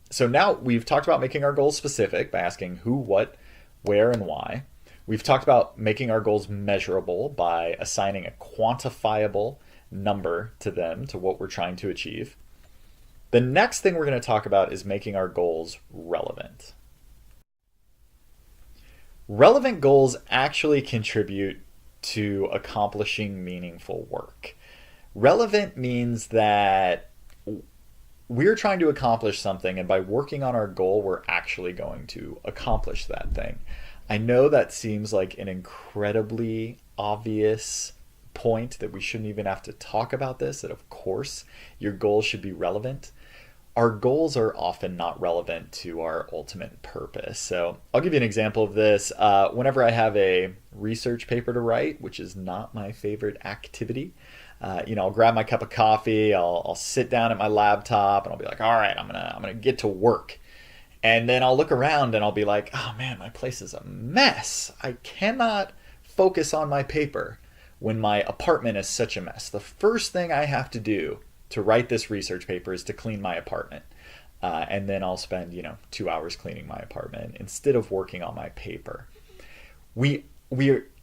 So now we've talked about making our goals specific by asking who, what, where, and why. We've talked about making our goals measurable by assigning a quantifiable number to them, to what we're trying to achieve. The next thing we're going to talk about is making our goals relevant. Relevant goals actually contribute to accomplishing meaningful work. Relevant means that we're trying to accomplish something, and by working on our goal, we're actually going to accomplish that thing. I know that seems like an incredibly obvious point that we shouldn't even have to talk about this, that of course your goals should be relevant. Our goals are often not relevant to our ultimate purpose. So I'll give you an example of this. Whenever I have a research paper to write, which is not my favorite activity, I'll grab my cup of coffee, I'll sit down at my laptop, and I'll be like, all right, I'm gonna get to work. And then I'll look around and I'll be like, oh man, my place is a mess. I cannot focus on my paper when my apartment is such a mess. The first thing I have to do to write this research paper is to clean my apartment. And then I'll spend, 2 hours cleaning my apartment instead of working on my paper. It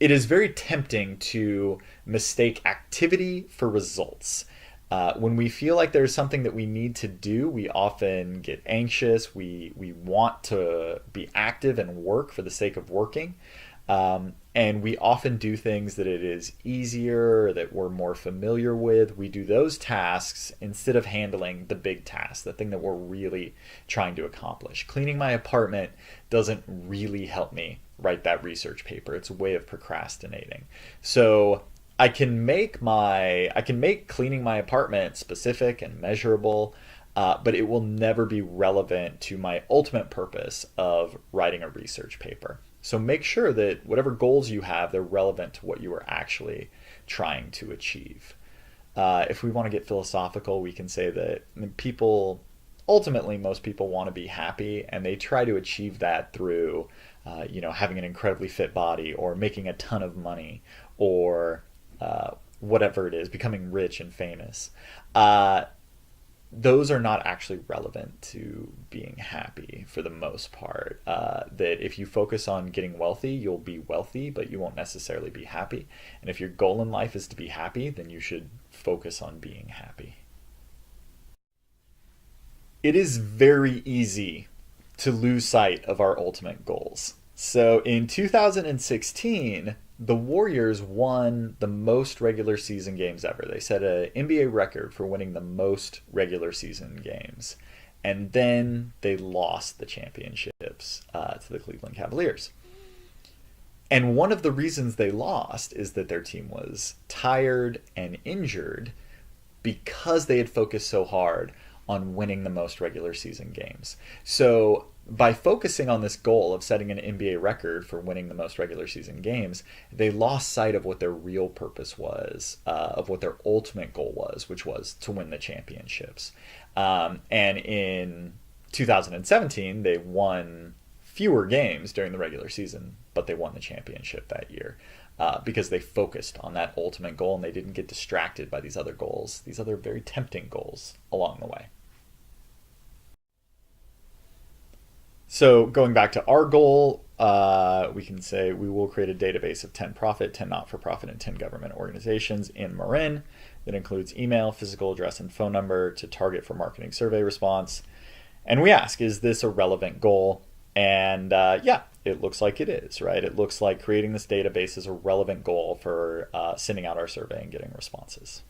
is very tempting to mistake activity for results. When we feel like there's something that we need to do, we often get anxious. We want to be active and work for the sake of working. And we often do things that it is easier, that we're more familiar with. We do those tasks instead of handling the big task, the thing that we're really trying to accomplish. Cleaning my apartment doesn't really help me write that research paper. It's a way of procrastinating. So I can make cleaning my apartment specific and measurable, but it will never be relevant to my ultimate purpose of writing a research paper. So make sure that whatever goals you have, they're relevant to what you are actually trying to achieve. If we want to get philosophical, we can say that ultimately most people want to be happy, and they try to achieve that through having an incredibly fit body, or making a ton of money, or whatever it is, becoming rich and famous. Those are not actually relevant to being happy for the most part. That if you focus on getting wealthy, you'll be wealthy, but you won't necessarily be happy. And if your goal in life is to be happy, then you should focus on being happy. It is very easy to lose sight of our ultimate goals. So in 2016, the Warriors won the most regular season games ever. They set an NBA record for winning the most regular season games. And then they lost the championships to the Cleveland Cavaliers. And one of the reasons they lost is that their team was tired and injured because they had focused so hard on winning the most regular season games. So by focusing on this goal of setting an NBA record for winning the most regular season games, they lost sight of what their real purpose was, of what their ultimate goal was, which was to win the championships. And in 2017, they won fewer games during the regular season, but they won the championship that year because they focused on that ultimate goal, and they didn't get distracted by these other goals, these other very tempting goals along the way. So going back to our goal, we can say we will create a database of 10 profit, 10 not-for-profit, and 10 government organizations in Marin that includes email, physical address, and phone number to target for marketing survey response. And we ask, is this a relevant goal? And yeah, it looks like it is, right? It looks like creating this database is a relevant goal for sending out our survey and getting responses.